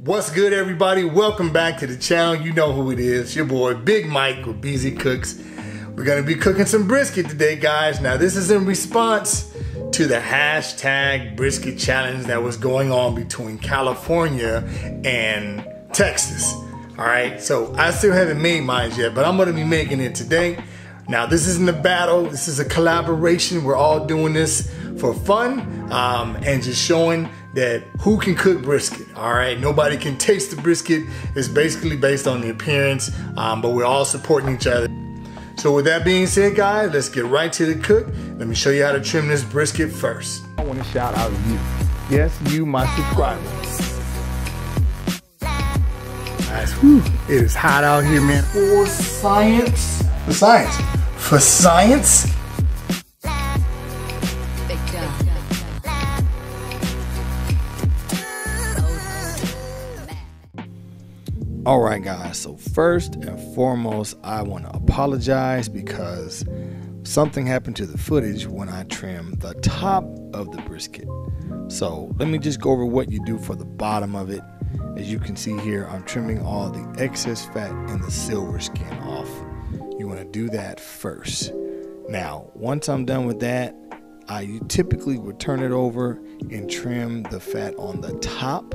What's good, everybody? Welcome back to the channel. You know who it is. Your boy Big Mike with BZ Cooks. We're gonna be cooking some brisket today, guys. Now this is in response to the hashtag brisket challenge that was going on between California and Texas. All right, so I still haven't made mine yet, but I'm gonna be making it today. Now this isn't a battle, this is a collaboration. We're all doing this for fun and just showing that who can cook brisket. All right, nobody can taste the brisket. It's basically based on the appearance, but we're all supporting each other. So with that being said, guys, let's get right to the cook. Let me show you how to trim this brisket first. I want to shout out you. Yes, you, my subscriber. Guys, it is hot out here, man. For science. For science. For science. Alright guys, so first and foremost, I want to apologize because something happened to the footage when I trimmed the top of the brisket. So let me just go over what you do for the bottom of it. As you can see here, I'm trimming all the excess fat and the silver skin off. You want to do that first. Now, once I'm done with that, you typically would turn it over and trim the fat on the top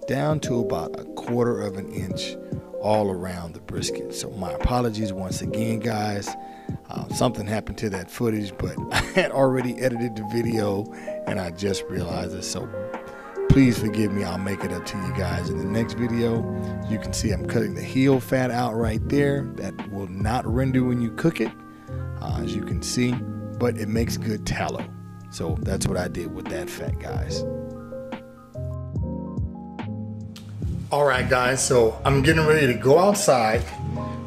down to about 1/4 of an inch all around the brisket. So my apologies once again, guys. Something happened to that footage, but I had already edited the video and I just realized it. So please forgive me. I'll make it up to you guys in the next video. You can see I'm cutting the heel fat out right there. That will not render when you cook it, as you can see, but it makes good tallow. So that's what I did with that fat, guys. Alright guys, so I'm getting ready to go outside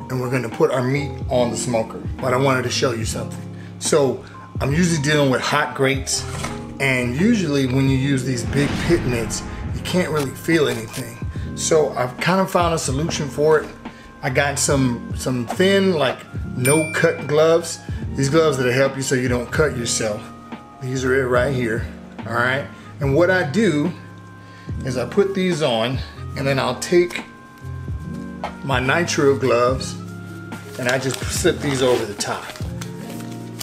and we're going to put our meat on the smoker. But I wanted to show you something. So I'm usually dealing with hot grates, and usually when you use these big pit mitts, you can't really feel anything. So I've kind of found a solution for it. I got some thin, like no cut gloves. These gloves that'll help you so you don't cut yourself. These are it right here. Alright, and what I do is I put these on, and then I'll take my nitro gloves and I just slip these over the top.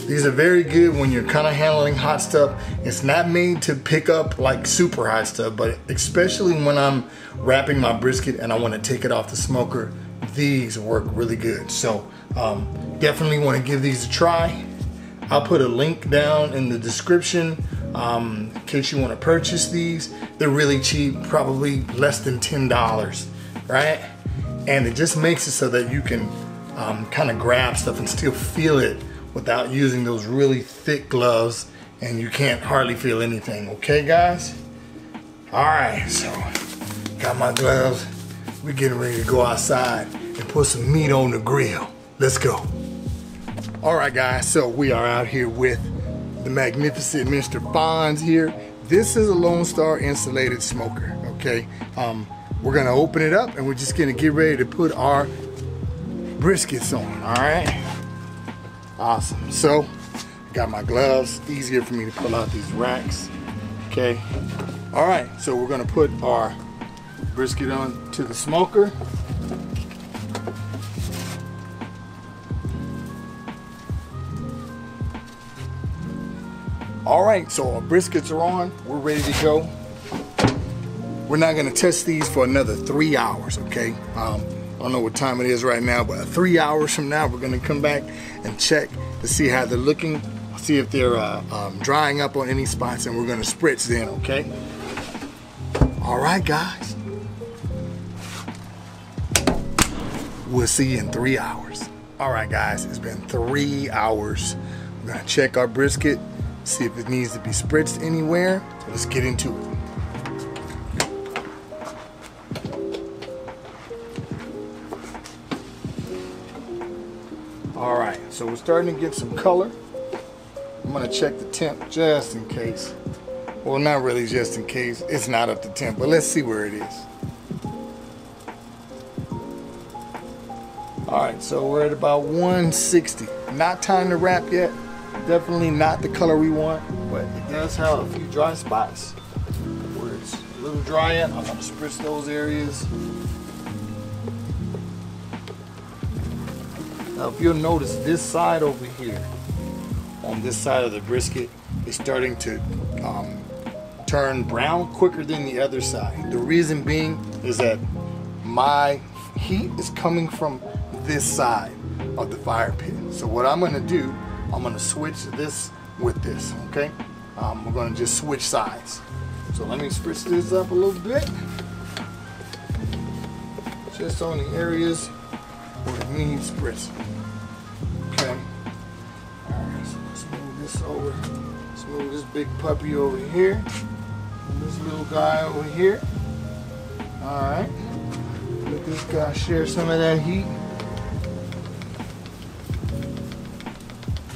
These are very good when you're kind of handling hot stuff. It's not made to pick up like super hot stuff, but especially when I'm wrapping my brisket and I want to take it off the smoker, these work really good. So definitely want to give these a try. I'll put a link down in the description in case you want to purchase these. They're really cheap, probably less than $10, right? And it just makes it so that you can kind of grab stuff and still feel it without using those really thick gloves, and you can't hardly feel anything. Okay, guys? All right, so got my gloves. We're getting ready to go outside and put some meat on the grill. Let's go. All right, guys, so we are out here with the magnificent Mr. Fonz here. This is a Lonestar Insulated smoker, okay? We're gonna open it up and we're just gonna get ready to put our briskets on, all right? Awesome, so got my gloves, easier for me to pull out these racks, okay? All right, so we're gonna put our brisket on to the smoker. All right, so our briskets are on. We're ready to go. We're not gonna test these for another 3 hours, okay? I don't know what time it is right now, but 3 hours from now, we're gonna come back and check to see how they're looking, see if they're drying up on any spots, and we're gonna spritz then, okay? All right, guys. We'll see you in 3 hours. All right, guys, it's been 3 hours. We're gonna check our brisket, see if it needs to be spritzed anywhere. So let's get into it. All right, so we're starting to get some color. I'm gonna check the temp just in case. Well, not really just in case. It's not up to temp, but let's see where it is. All right, so we're at about 160. Not time to wrap yet. Definitely not the color we want, but it does have a few dry spots where it's a little dry at, I'm gonna spritz those areas. Now if you'll notice, this side over here, on this side of the brisket, is starting to turn brown quicker than the other side. The reason being is that my heat is coming from this side of the fire pit. So what I'm gonna do, I'm gonna switch this with this, okay? We're gonna just switch sides. So let me spritz this up a little bit. Just on the areas where it needs spritzing. Okay. Alright, so let's move this over. Let's move this big puppy over here. And this little guy over here. Alright. Let this guy share some of that heat.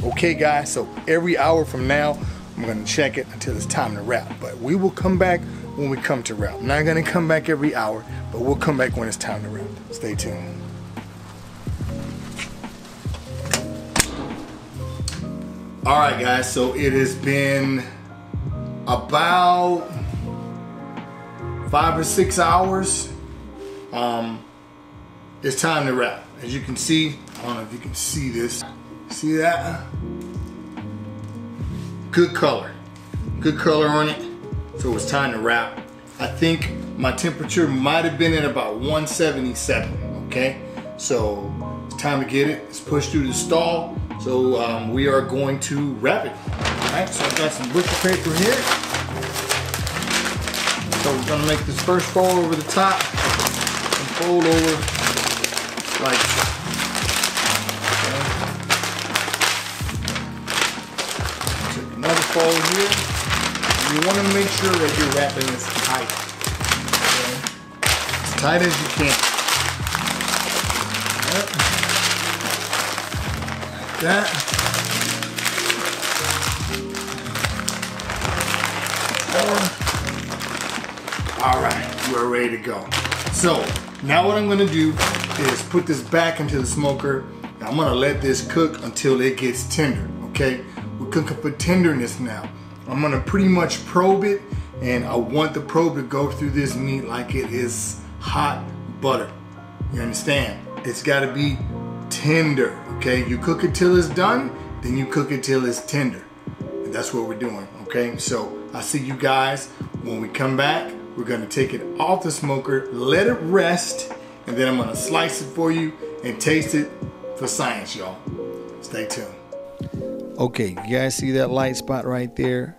Okay guys, so every hour from now, I'm gonna check it until it's time to wrap. But we will come back when we come to wrap. I'm not gonna come back every hour, but we'll come back when it's time to wrap. Stay tuned. All right guys, so it has been about 5 or 6 hours. It's time to wrap. As you can see, I don't know if you can see this. See that? Good color on it. So it's time to wrap. I think my temperature might have been at about 177, okay? So it's time to get it. It's pushed through the stall. So we are going to wrap it. All right, so I've got some brisket paper here. So we're gonna make this first fold over the top and fold over like this. Another fold here. You want to make sure that you're wrapping this tight. Okay? As tight as you can. Yep. Like that. Alright, you are ready to go. So, now what I'm going to do is put this back into the smoker. Now, I'm going to let this cook until it gets tender, okay? We're cooking for tenderness now. I'm gonna pretty much probe it, and I want the probe to go through this meat like it is hot butter. You understand? It's gotta be tender, okay? You cook it till it's done, then you cook it till it's tender. And that's what we're doing, okay? So I'll see you guys when we come back. We're gonna take it off the smoker, let it rest, and then I'm gonna slice it for you and taste it for science, y'all. Stay tuned. Okay, you guys see that light spot right there?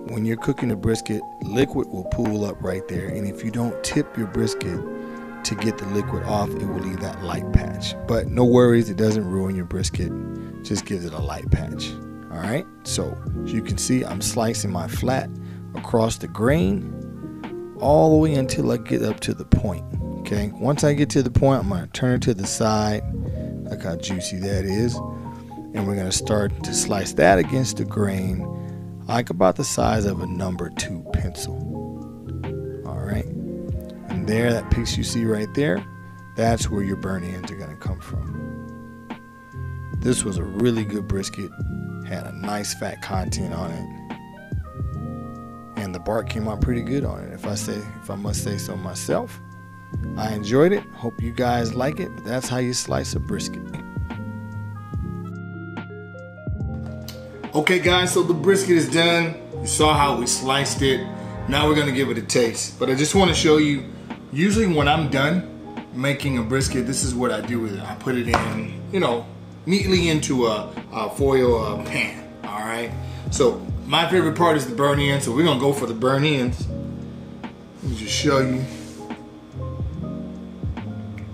When you're cooking a brisket, liquid will pool up right there, and if you don't tip your brisket to get the liquid off, it will leave that light patch. But no worries, it doesn't ruin your brisket, just gives it a light patch. All right, so as you can see, I'm slicing my flat across the grain all the way until I get up to the point. Okay, once I get to the point, I'm gonna turn it to the side. Look how juicy that is. And we're gonna start to slice that against the grain, like about the size of a number 2 pencil. All right, and there, that piece you see right there, that's where your burnt ends are gonna come from. This was a really good brisket, had a nice fat content on it, and the bark came out pretty good on it. If I must say so myself, I enjoyed it. Hope you guys like it, but that's how you slice a brisket. Okay guys, so the brisket is done. You saw how we sliced it. Now we're gonna give it a taste. But I just wanna show you, usually when I'm done making a brisket, this is what I do with it. I put it in, you know, neatly into a foil pan, all right? So my favorite part is the burnt ends, so we're gonna go for the burnt ends. Let me just show you.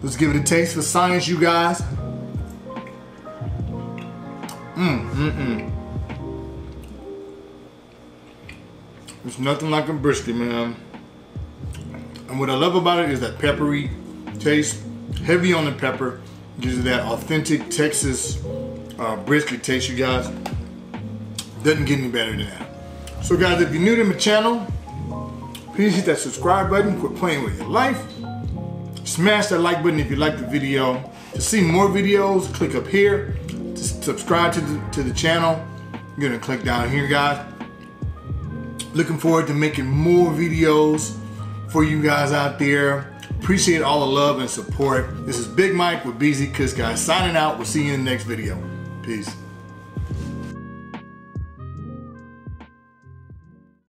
Let's give it a taste for science, you guys. There's nothing like a brisket, man. And what I love about it is that peppery taste, heavy on the pepper, gives it that authentic Texas brisket taste, you guys. Doesn't get any better than that. So guys, if you're new to my channel, please hit that subscribe button, quit playing with your life. Smash that like button if you like the video. To see more videos, click up here. To subscribe to the channel, you're gonna click down here, guys. Looking forward to making more videos for you guys out there. Appreciate all the love and support. This is Big Mike with BZ Kush Guys signing out. We'll see you in the next video. Peace.